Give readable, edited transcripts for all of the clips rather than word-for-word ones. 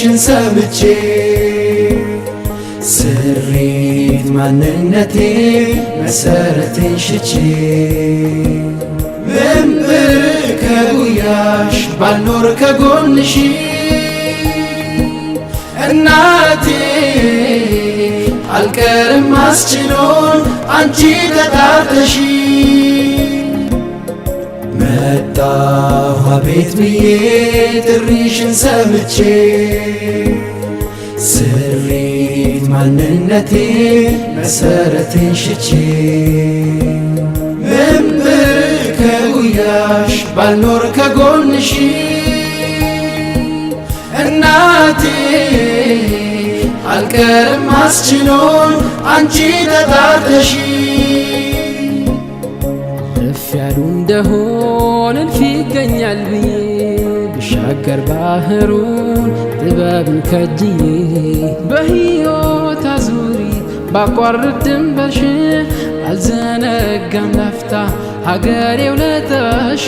ጥሪሽን ሰምቼ ስሪት ማንነቴ መሰረቴን ሽቼ ምንብር ከጉያሽ ባልኖር ከጎንሽ እናቴ አልቀርም አስችሎን አንቺ ተጣርተሽ መጣሁ አቤት ብዬ ጥሪሽን ሰምቼ ስሪት ማንነቴ መሰረቴን ሽቼ ምንብር ከጉያሽ ባልኖር ከጎንሽ እናቴ አልቀርም አስችሎን አንቺ ተጣርተሽ እፍ ያሉ እንደሆን እልፍ ይገኛል ብዬ ብሻገር ባህሩን ጥበብን ከጅዬ በሕይወት አዙሪት ባቋርጥ ድንበርሽ አልዘነጋም ላፍታ ሀገሬ ውለታሽ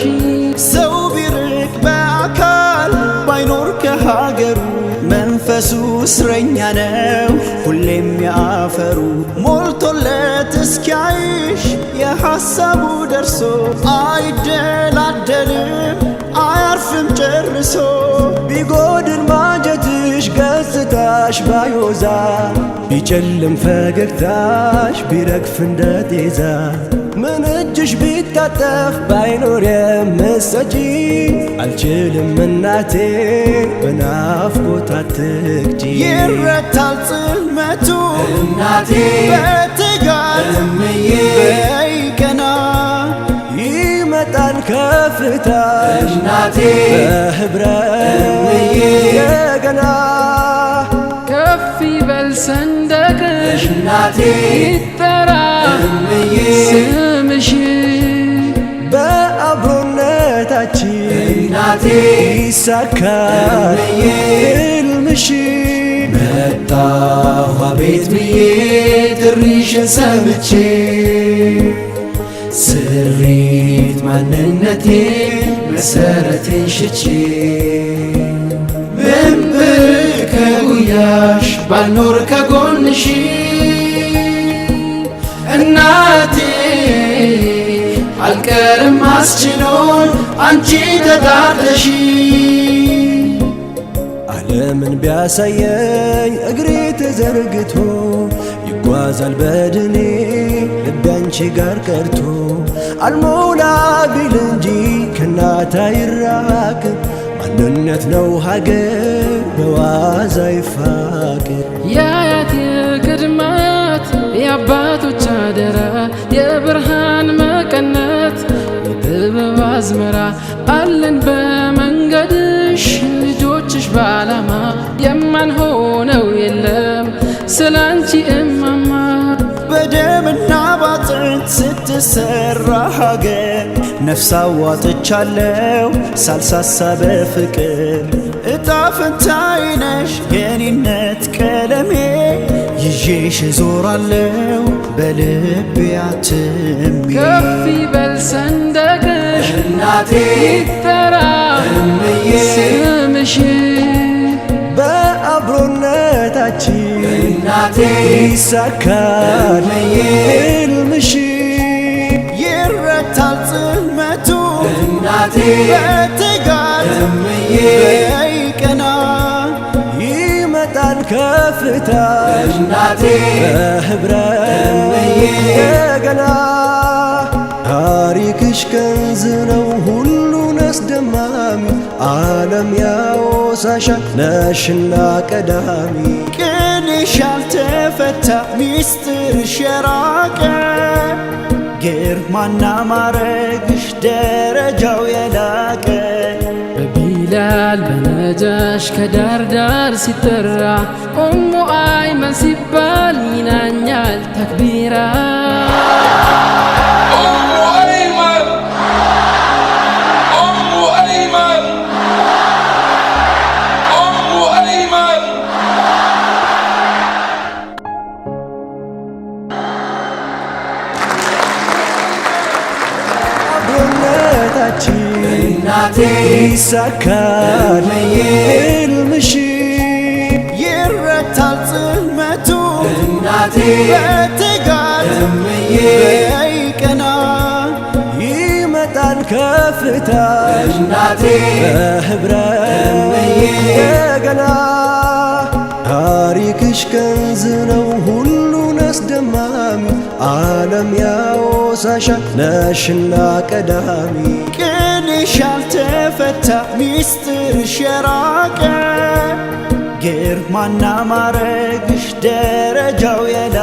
ሰው ቢርቅ በአካል ባይኖር ከሀገሩ መንፈሱ እስረኛ ነው ሁሌም ያፈሩ ሞልቶለት እስኪያይሽ የሐሳቡ ደርሶ አይደላደልም አያርፍም ጨርሶ ቢጎድል ማጀትሽ ገጽታሽ ባዮዛ ቢጨልም ፈገግታሽ ቢረግፍ እንደ ጤዛ ምን እጅሽ ቢታጠፍ ባይኖር የምትሰጪ አልችልም እናቴ በናፍቆት አትግጂ ይረታል ጽልመቱ እናቴ በትጋት እምዬ በይቀና ይመጣል ከፍታ እናቴ በህብረት የገና ከፍ ይበል ሰንደቅሽ እናቴ ይጠራ እምዬ ስምሽ በአብሮነታችን እናቴ ይሳካል ሕልምሽ መጣሁ አቤት ብዬ ጥሪሽን ሰምቼ ስሪት ማንነቴ መሰረቴን ሽቼ ምንብር ከጉያሽ ባልኖር ከጎንሽ እናቴ አልቀርም አስችሎን አንቺ ተጣርተሽ ዓለምን ቢያሳየኝ እግሬ ተዘርግቶ ይጓዛል በድኔ ልቤ አንቺ ጋር ቀርቶ አልሞላ ቢል እንጂ ከናታ ይራቅ ማንነት ነው ሀገር በዋዛ ይፋቅ የአያት የቅድማት የአባቶች አደራ የብርሃን መቀነት የጥበብ አዝመራ አለን በመንገድሽ ልጆችሽ ባላማ የማንሆነው የለም ስላንቺ እማማ በደምና ባጥንት ስትሰራ ሀገር ነፍስ አዋጥቻለሁ ሳልሳሳ በፍቅር እጣ ፈንታዬ ነሽ የኔነት ቀለሜ ይዤሽ ዞራለሁ በልቤ አትሜ ከፍ ይበል ሰንደቅሽ እናቴ ይጠራ እምዬ ስምሽ በአብሮነታችን እናቴ ይሳካል ሕልምሽ ይረታል ጽልመቱ እናቴ በትጋት እምዬ በይቀና ይመጣል ከፍታ እናቴ በህብረት የገና ታሪክሽ ከንዝ ነው ሁሉን አስደማሚ ዓለም ያወሳሻል ነሽና ቀዳሚ ቅንሽ ያልተፈታ ሚስጥርሽ የራቀ ግርማና ማረግሽ ደረጃው የላቀ በቢላል በነጃሽ ከዳር ዳር ሲጠራ ኡሙ አይመን ሲባል ይናኛል ተክቢራ አብሮነታችን እናቴ ይሳካል ሕልምሽ እናቴ በትጋት እምዬ ቀና ይመጣል ከፍታ እናቴ በህብረት እምዬ እንደገና ታሪክሽ ከንዝ ነው ሁሉን አስደማሚ ዓለም ያወሳሻል ነሽና ቀዳሚ ቅንሽ ያልተፈታ ሚስጥርሽ የራቀ ግርማና ማረግሽ ደረጃው የላ